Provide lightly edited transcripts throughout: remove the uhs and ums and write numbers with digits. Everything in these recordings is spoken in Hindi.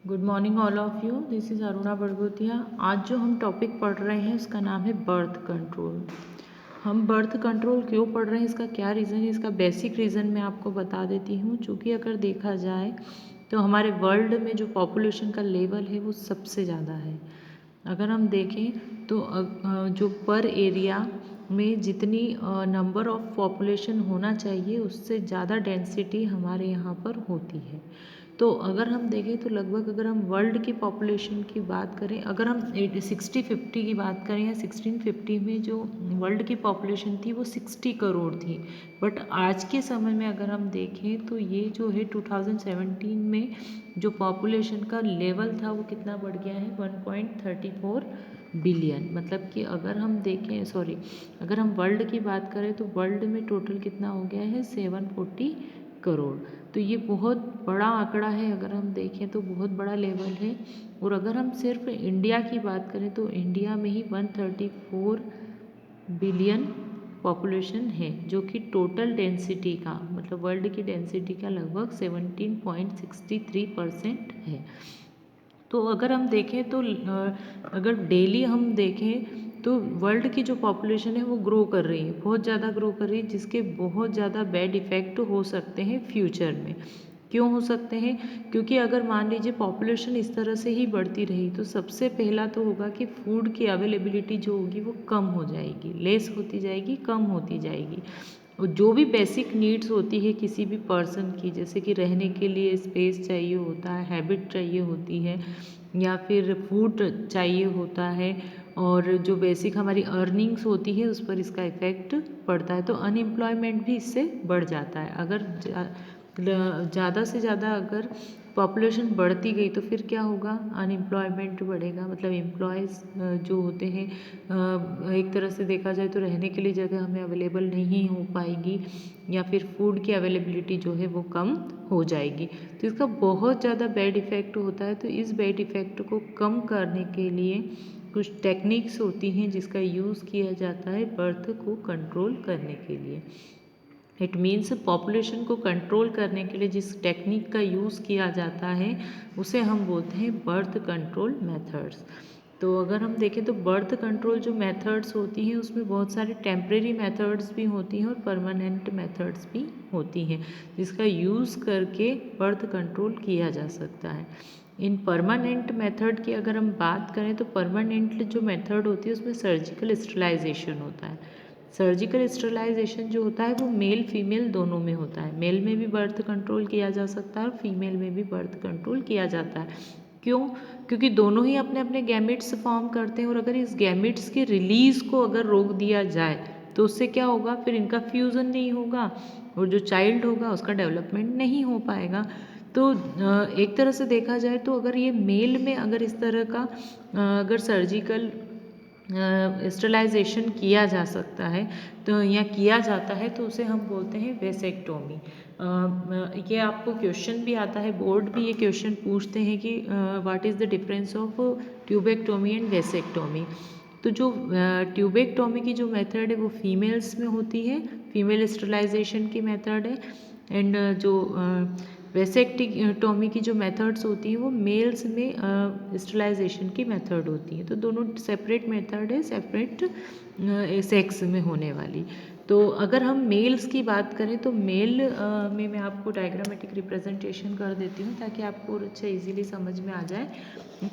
Good morning all of you, this is Aruna Badgotia. आज जो हम टॉपिक पढ़ रहे हैं उसका नाम है बर्थ कंट्रोल। हम बर्थ कंट्रोल क्यों पढ़ रहे हैं, इसका क्या रीज़न है, इसका बेसिक रीज़न मैं आपको बता देती हूँ। चूँकि अगर देखा जाए तो हमारे वर्ल्ड में जो पॉपुलेशन का लेवल है वो सबसे ज़्यादा है। अगर हम देखें तो जो पर एरिया में जितनी नंबर ऑफ पॉपुलेशन होना चाहिए उससे ज़्यादा डेंसिटी हमारे यहाँ पर होती है। तो अगर हम देखें तो लगभग अगर हम वर्ल्ड की पॉपुलेशन की बात करें, अगर हम 60-50 की बात करें या 1650 में जो वर्ल्ड की पॉपुलेशन थी वो 60 करोड़ थी। बट आज के समय में अगर हम देखें तो ये जो है 2017 में जो पॉपुलेशन का लेवल था वो कितना बढ़ गया है, 1.34 बिलियन। मतलब कि अगर हम देखें अगर हम वर्ल्ड की बात करें तो वर्ल्ड में टोटल कितना हो गया है, 740 करोड़। तो ये बहुत बड़ा आंकड़ा है, अगर हम देखें तो बहुत बड़ा लेवल है। और अगर हम सिर्फ इंडिया की बात करें तो इंडिया में ही 134 बिलियन पॉपुलेशन है, जो कि टोटल डेंसिटी का मतलब वर्ल्ड की डेंसिटी का लगभग 17.63% है। तो अगर हम देखें तो अगर डेली हम देखें तो वर्ल्ड की जो पॉपुलेशन है वो ग्रो कर रही है, बहुत ज़्यादा ग्रो कर रही है, जिसके बहुत ज़्यादा बैड इफ़ेक्ट हो सकते हैं फ्यूचर में। क्यों हो सकते हैं? क्योंकि अगर मान लीजिए पॉपुलेशन इस तरह से ही बढ़ती रही तो सबसे पहला तो होगा कि फूड की अवेलेबिलिटी जो होगी वो कम हो जाएगी, लेस होती जाएगी, कम होती जाएगी। और जो भी बेसिक नीड्स होती है किसी भी पर्सन की, जैसे कि रहने के लिए स्पेस चाहिए होता है, हैबिट चाहिए होती है, या फिर फूड चाहिए होता है, और जो बेसिक हमारी अर्निंग्स होती है उस पर इसका इफ़ेक्ट पड़ता है। तो अनएम्प्लॉयमेंट भी इससे बढ़ जाता है। अगर ज़्यादा से ज़्यादा अगर पॉपुलेशन बढ़ती गई तो फिर क्या होगा, अनएम्प्लॉयमेंट बढ़ेगा। मतलब एम्प्लॉयज़ जो होते हैं, एक तरह से देखा जाए तो रहने के लिए जगह हमें अवेलेबल नहीं हो पाएगी, या फिर फूड की अवेलेबिलिटी जो है वो कम हो जाएगी। तो इसका बहुत ज़्यादा बैड इफ़ेक्ट होता है। तो इस बैड इफ़ेक्ट को कम करने के लिए कुछ टेक्निक्स होती हैं जिसका यूज़ किया जाता है बर्थ को कंट्रोल करने के लिए। इट मीन्स पॉपुलेशन को कंट्रोल करने के लिए जिस टेक्निक का यूज़ किया जाता है उसे हम बोलते हैं बर्थ कंट्रोल मेथड्स। तो अगर हम देखें तो बर्थ कंट्रोल जो मेथड्स होती हैं उसमें बहुत सारे टेम्परेरी मेथड्स भी होती हैं और परमानेंट मेथड्स भी होती हैं, जिसका यूज़ करके बर्थ कंट्रोल किया जा सकता है। इन परमानेंट मेथड की अगर हम बात करें तो परमानेंट जो मेथड होती है उसमें सर्जिकल स्टरलाइजेशन होता है। सर्जिकल स्टरलाइजेशन जो होता है वो मेल फीमेल दोनों में होता है। मेल में भी बर्थ कंट्रोल किया जा सकता है और फीमेल में भी बर्थ कंट्रोल किया जाता है। क्यों? क्योंकि दोनों ही अपने अपने गैमेट्स फॉर्म करते हैं, और अगर इस गैमेट्स के रिलीज़ को अगर रोक दिया जाए तो उससे क्या होगा, फिर इनका फ्यूज़न नहीं होगा और जो चाइल्ड होगा उसका डेवलपमेंट नहीं हो पाएगा। तो एक तरह से देखा जाए तो अगर ये मेल में अगर इस तरह का अगर सर्जिकल स्टरलाइजेशन किया जा सकता है तो या किया जाता है तो उसे हम बोलते हैं वेसेक्टोमी। ये आपको क्वेश्चन भी आता है, बोर्ड भी ये क्वेश्चन पूछते हैं कि what is the difference of tubectomy and vasectomy. तो जो ट्यूबेक्टोमी की जो मेथड है वो फीमेल्स में होती है, फीमेल स्टरलाइजेशन की मेथड है। एंड जो वेसेक्टोमी की जो मेथड्स होती हैं वो मेल्स में स्टरलाइजेशन की मेथड होती है। तो दोनों सेपरेट मेथड है, सेपरेट सेक्स में होने वाली। तो अगर हम मेल्स की बात करें तो मेल में मैं आपको डायग्रामेटिक रिप्रेजेंटेशन कर देती हूँ ताकि आपको अच्छा इजीली समझ में आ जाए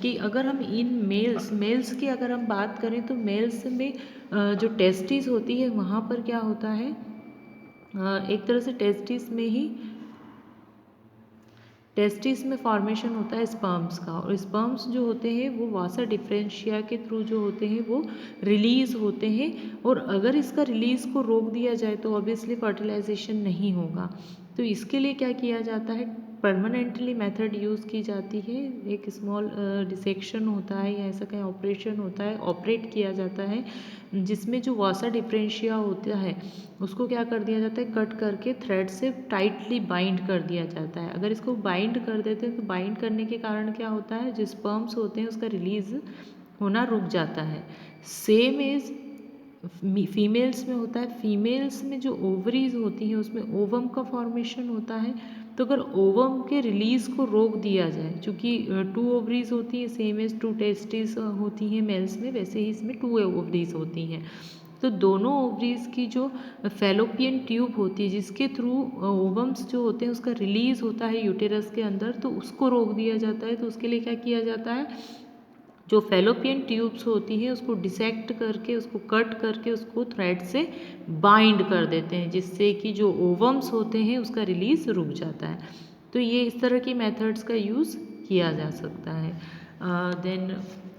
कि अगर हम इन मेल्स की अगर हम बात करें तो मेल्स में जो टेस्टिस होती है वहाँ पर क्या होता है, एक तरह से टेस्टिस में फॉर्मेशन होता है स्पर्म्स का, और स्पर्म्स जो होते हैं वो वासा डिफरेंशिया के थ्रू जो होते हैं वो रिलीज़ होते हैं। और अगर इसका रिलीज़ को रोक दिया जाए तो ऑब्वियसली फर्टिलाइजेशन नहीं होगा। तो इसके लिए क्या किया जाता है, परमानेंटली मेथड यूज़ की जाती है। एक स्मॉल डिसेक्शन होता है या ऐसा कहीं ऑपरेशन होता है, ऑपरेट किया जाता है, जिसमें जो वासा डिफरेंशिया होता है उसको क्या कर दिया जाता है, कट करके थ्रेड से टाइटली बाइंड कर दिया जाता है। अगर इसको बाइंड कर देते हैं तो बाइंड करने के कारण क्या होता है, जो स्पर्म्स होते हैं उसका रिलीज होना रुक जाता है। सेम एज फीमेल्स में होता है। फीमेल्स में जो ओवरीज होती हैं उसमें ओवम का फॉर्मेशन होता है। तो अगर ओवम के रिलीज़ को रोक दिया जाए, चूँकि 2 ओवरीज होती है, सेम एज 2 टेस्टिस होती हैं मेल्स में, वैसे ही इसमें 2 ओवरीज होती हैं। तो दोनों ओवरीज की जो फैलोपियन ट्यूब होती है जिसके थ्रू ओवम्स जो होते हैं उसका रिलीज़ होता है यूटेरस के अंदर, तो उसको रोक दिया जाता है। तो उसके लिए क्या किया जाता है, जो फैलोपियन ट्यूब्स होती हैं उसको डिसेक्ट करके, उसको कट करके, उसको थ्रेड से बाइंड कर देते हैं, जिससे कि जो ओवम्स होते हैं उसका रिलीज़ रुक जाता है। तो ये इस तरह की मेथड्स का यूज़ किया जा सकता है। देन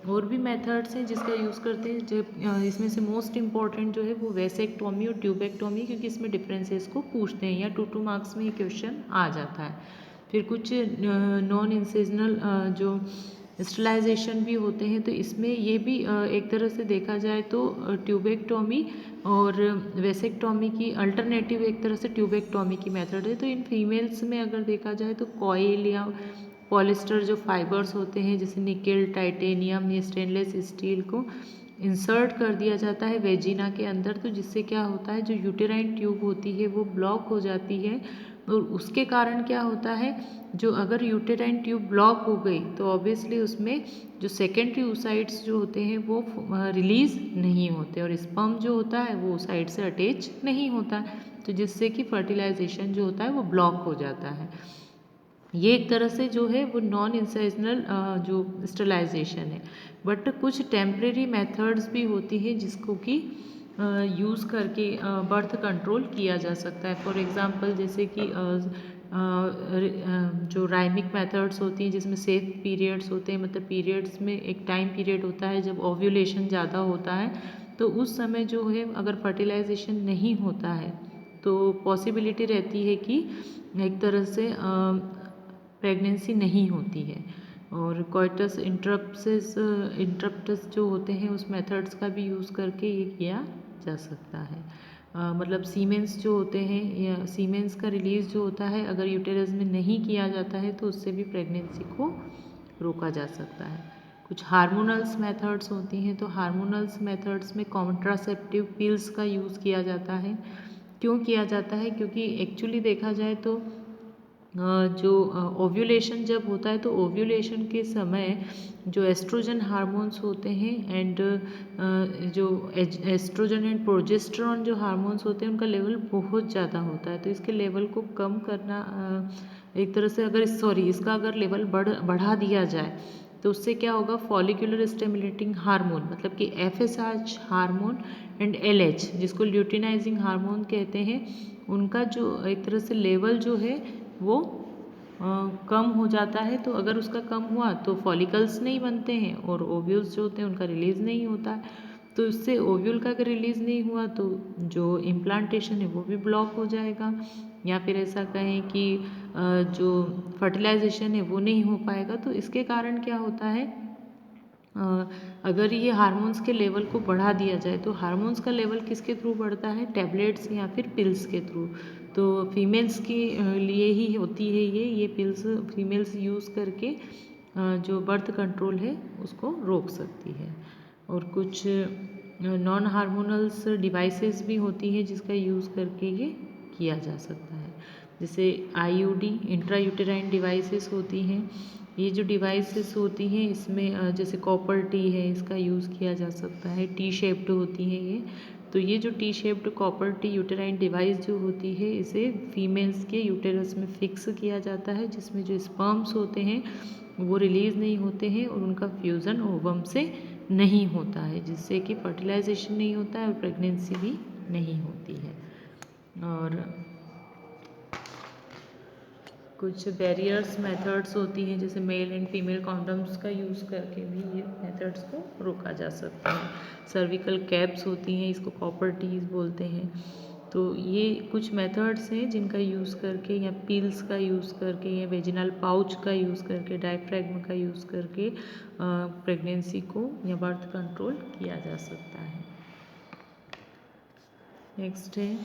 और भी मेथड्स हैं जिसका यूज़ करते हैं, जब इसमें से मोस्ट इम्पॉर्टेंट जो है वो वेसेक्टोमी और ट्यूबेक्टोमी, क्योंकि इसमें डिफरेंसेस को पूछते हैं या 2 मार्क्स में ये क्वेश्चन आ जाता है। फिर कुछ नॉन इंसिजनल जो स्टरलाइजेशन भी होते हैं, तो इसमें ये भी एक तरह से देखा जाए तो ट्यूबेक्टोमी और वेसेक्टोमी की अल्टरनेटिव एक तरह से ट्यूबेक्टोमी की मेथड है। तो इन फीमेल्स में अगर देखा जाए तो कॉइल या पॉलिस्टर जो फाइबर्स होते हैं जैसे निकेल, टाइटेनियम या स्टेनलेस स्टील को इंसर्ट कर दिया जाता है वेजिना के अंदर। तो जिससे क्या होता है, जो यूटेराइन ट्यूब होती है वो ब्लॉक हो जाती है, और उसके कारण क्या होता है, जो अगर यूटेराइन ट्यूब ब्लॉक हो गई तो ऑब्वियसली उसमें जो सेकेंडरी oocytes जो होते हैं वो रिलीज़ नहीं होते, और स्पर्म जो होता है वो oocyte से अटैच नहीं होता है, तो जिससे कि फर्टिलाइजेशन जो होता है वो ब्लॉक हो जाता है। ये एक तरह से जो है वो नॉन इंसाइजनल जो स्टरलाइजेशन है। बट कुछ टेम्परेरी मेथड्स भी होती हैं जिसको कि यूज़ करके बर्थ कंट्रोल किया जा सकता है। फॉर एग्ज़ाम्पल जैसे कि जो राइमिक मेथड्स होती हैं जिसमें सेफ पीरियड्स होते हैं, मतलब पीरियड्स में एक टाइम पीरियड होता है जब ओव्यूलेशन ज़्यादा होता है, तो उस समय जो है अगर फर्टिलाइजेशन नहीं होता है तो पॉसिबिलिटी रहती है कि एक तरह से प्रेगनेंसी नहीं होती है। और कोइटस इंटरप्टस जो होते हैं उस मेथड्स का भी यूज़ करके ये किया जा सकता है। मतलब सीमेंस जो होते हैं या सीमेंस का रिलीज़ जो होता है अगर यूटेरस में नहीं किया जाता है तो उससे भी प्रेगनेंसी को रोका जा सकता है। कुछ हार्मोनल्स मेथड्स होती हैं, तो हार्मोनल्स मेथड्स में कॉन्ट्रासेप्टिव पिल्स का यूज़ किया जाता है। क्यों किया जाता है, क्योंकि एक्चुअली देखा जाए तो जो ओव्यूलेशन जब होता है तो ओव्यूलेशन के समय जो एस्ट्रोजन हार्मोन्स होते हैं एंड जो एस्ट्रोजन एंड प्रोजेस्टेरॉन जो हार्मोन्स होते हैं उनका लेवल बहुत ज़्यादा होता है। तो इसके लेवल को कम करना एक तरह से अगर इसका अगर लेवल बढ़ा दिया जाए तो उससे क्या होगा, फॉलिकुलर स्टिमुलेटिंग हार्मोन मतलब कि FSH हार्मोन एंड LH जिसको ल्यूटिनाइजिंग हार्मोन कहते हैं, उनका जो एक तरह से लेवल जो है वो कम हो जाता है। तो अगर उसका कम हुआ तो फॉलिकल्स नहीं बनते हैं और ओव्यूल्स जो होते हैं उनका रिलीज़ नहीं होता है। तो इससे ओव्यूल का अगर रिलीज़ नहीं हुआ तो जो इम्प्लांटेशन है वो भी ब्लॉक हो जाएगा, या फिर ऐसा कहें कि जो फर्टिलाइजेशन है वो नहीं हो पाएगा। तो इसके कारण क्या होता है, अगर ये हार्मोन्स के लेवल को बढ़ा दिया जाए तो हार्मोन्स का लेवल किसके थ्रू बढ़ता है, टैबलेट्स या फिर पिल्स के थ्रू। तो फीमेल्स के लिए ही होती है ये पिल्स फीमेल्स यूज़ करके जो बर्थ कंट्रोल है उसको रोक सकती है। और कुछ नॉन हार्मोनल्स डिवाइसेस भी होती है जिसका यूज़ करके ये किया जा सकता है, जैसे IUD इंट्रा यूटेराइन डिवाइसेस होती हैं। ये जो डिवाइसेस होती हैं इसमें जैसे कॉपर टी है इसका यूज़ किया जा सकता है, टी शेप्ड होती हैं ये। तो ये जो T shaped copper T uterine device जो होती है इसे फीमेल्स के यूटेरस में फिक्स किया जाता है, जिसमें जो स्पर्म्स होते हैं वो रिलीज़ नहीं होते हैं और उनका फ्यूज़न ओवम से नहीं होता है, जिससे कि फर्टिलाइजेशन नहीं होता है और प्रेगनेंसी भी नहीं होती है। और कुछ बैरियर्स मेथड्स होती हैं जैसे मेल एंड फीमेल कॉन्डम्स का यूज़ करके भी ये मेथड्स को रोका जा सकता है। सर्विकल कैप्स होती हैं, इसको कॉपर टीज बोलते हैं। तो ये कुछ मेथड्स हैं जिनका यूज़ करके या पील्स का यूज़ करके या वेजिनल पाउच का यूज़ करके डायफ्रैगम का यूज़ करके प्रेगनेंसी को या बर्थ कंट्रोल किया जा सकता है। नेक्स्ट है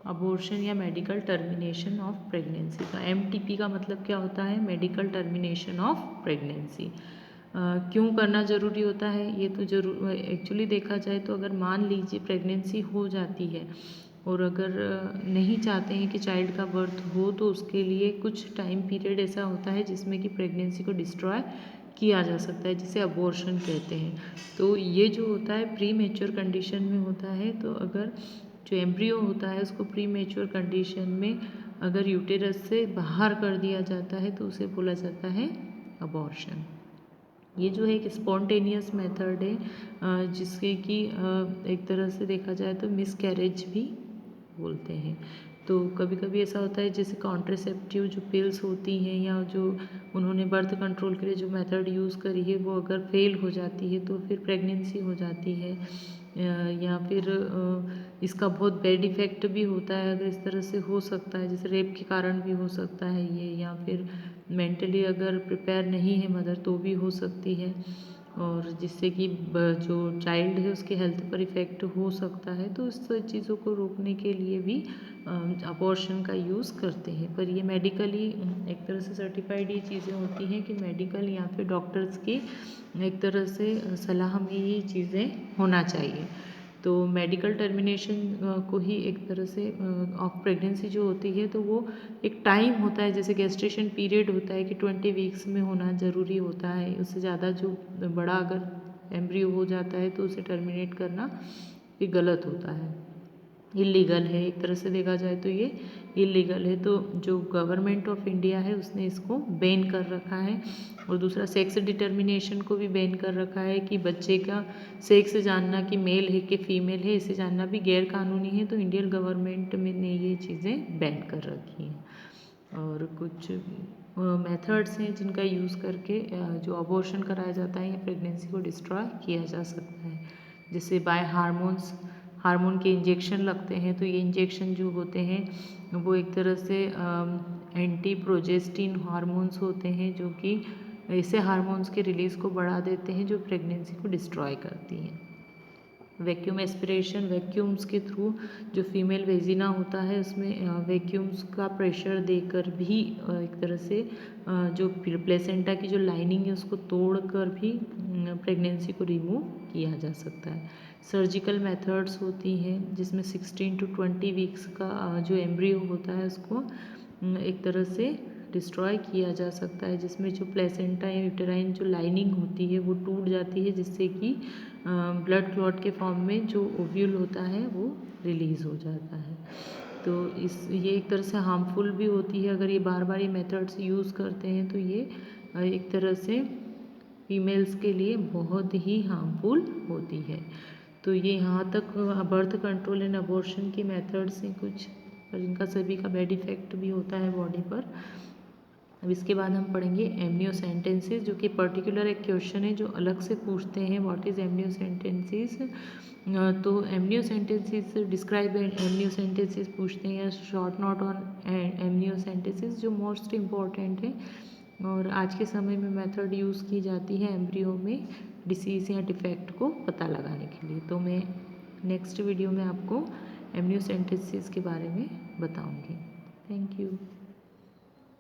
अबॉर्शन या मेडिकल टर्मिनेशन ऑफ प्रेगनेंसी का। MTP का मतलब क्या होता है, मेडिकल टर्मिनेशन ऑफ प्रेगनेंसी। क्यों करना ज़रूरी होता है, ये तो एक्चुअली देखा जाए तो अगर मान लीजिए प्रेगनेंसी हो जाती है और अगर नहीं चाहते हैं कि चाइल्ड का बर्थ हो तो उसके लिए कुछ टाइम पीरियड ऐसा होता है जिसमें कि प्रेगनेंसी को डिस्ट्रॉय किया जा सकता है, जिसे अबॉर्शन कहते हैं। तो ये जो होता है प्री मेच्योर कंडीशन में होता है। तो अगर जो एम्ब्रियो होता है उसको प्री मेच्योर कंडीशन में अगर यूटेरस से बाहर कर दिया जाता है तो उसे बोला जाता है अबॉर्शन। ये जो है एक स्पॉन्टेनियस मेथड है जिसके कि एक तरह से देखा जाए तो मिसकैरेज भी बोलते हैं। तो कभी कभी ऐसा होता है जैसे कॉन्ट्रासेप्टिव जो पिल्स होती हैं या जो उन्होंने बर्थ कंट्रोल के लिए जो मेथड यूज़ करी है वो अगर फेल हो जाती है तो फिर प्रेगनेंसी हो जाती है, या फिर इसका बहुत बैड इफ़ेक्ट भी होता है। अगर इस तरह से हो सकता है जैसे रेप के कारण भी हो सकता है ये, या फिर मेंटली अगर प्रिपेयर नहीं है मदर तो भी हो सकती है, और जिससे कि जो चाइल्ड है उसके हेल्थ पर इफ़ेक्ट हो सकता है। तो इस चीज़ों को रोकने के लिए भी अबॉर्शन का यूज़ करते हैं। पर ये मेडिकली एक तरह से सर्टिफाइड ये चीज़ें होती हैं कि मेडिकल या फिर डॉक्टर्स की एक तरह से सलाह में ये चीज़ें होना चाहिए। तो मेडिकल टर्मिनेशन को ही एक तरह से ऑफ प्रेगनेंसी जो होती है तो वो एक टाइम होता है, जैसे गेस्टेशन पीरियड होता है कि 20 वीक्स में होना ज़रूरी होता है। उससे ज़्यादा जो बड़ा अगर एम्ब्रियो हो जाता है तो उसे टर्मिनेट करना ये गलत होता है, इलीगल है। एक तरह से देखा जाए तो ये इलीगल है। तो जो गवर्नमेंट ऑफ इंडिया है उसने इसको बैन कर रखा है। और दूसरा सेक्स डिटर्मिनेशन को भी बैन कर रखा है कि बच्चे का सेक्स जानना कि मेल है कि फीमेल है इसे जानना भी गैर कानूनी है। तो इंडियन गवर्नमेंट में ने ये चीज़ें बैन कर रखी हैं। और कुछ मेथड्स हैं जिनका यूज़ करके जो अबॉर्शन कराया जाता है या प्रेगनेंसी को डिस्ट्रॉय किया जा सकता है, जैसे बाय हार्मोन के इंजेक्शन लगते हैं। तो ये इंजेक्शन जो होते हैं वो एक तरह से एंटी प्रोजेस्टिन हार्मोन्स होते हैं जो कि ऐसे हार्मोन्स के रिलीज़ को बढ़ा देते हैं जो प्रेगनेंसी को डिस्ट्रॉय करती हैं। वैक्यूम एस्पिरेशन, वैक्यूम्स के थ्रू जो फीमेल वेजिना होता है उसमें वैक्यूम्स का प्रेशर देकर भी एक तरह से जो प्लेसेंटा की जो लाइनिंग है उसको तोड़कर भी प्रेगनेंसी को रिमूव किया जा सकता है। सर्जिकल मेथड्स होती हैं जिसमें 16 to 20 वीक्स का जो एम्ब्रियो होता है उसको एक तरह से डिस्ट्रॉय किया जा सकता है, जिसमें जो प्लेसेंटा या यूटेराइन जो लाइनिंग होती है वो टूट जाती है, जिससे कि ब्लड क्लॉट के फॉर्म में जो ओव्यूल होता है वो रिलीज़ हो जाता है। तो ये एक तरह से हार्मफुल भी होती है। अगर ये बार बार ये मेथड्स यूज़ करते हैं तो ये एक तरह से फीमेल्स के लिए बहुत ही हार्मफुल होती है। तो ये यहाँ तक बर्थ कंट्रोल एंड अबॉर्शन की मेथड्स हैं कुछ, पर इनका सभी का बैड इफ़ेक्ट भी होता है बॉडी पर। अब इसके बाद हम पढ़ेंगे एमनियोसेंटेंसेस, जो कि पर्टिकुलर एक क्वेश्चन है जो अलग से पूछते हैं व्हाट इज़ एमनियोसेंटेंसेस। तो एमनियोसेंटेंसेस डिस्क्राइब एमनियोसेंटेंसेस पूछते हैं या शॉर्ट नोट ऑन एमनियोसेंटेंसेस जो मोस्ट इम्पॉर्टेंट है और आज के समय में मेथड यूज़ की जाती है एम्ब्रियो में डिसीज़ या डिफेक्ट को पता लगाने के लिए। तो मैं नेक्स्ट वीडियो में आपको एमनियोसेंटेंसेस के बारे में बताऊँगी। Thank you.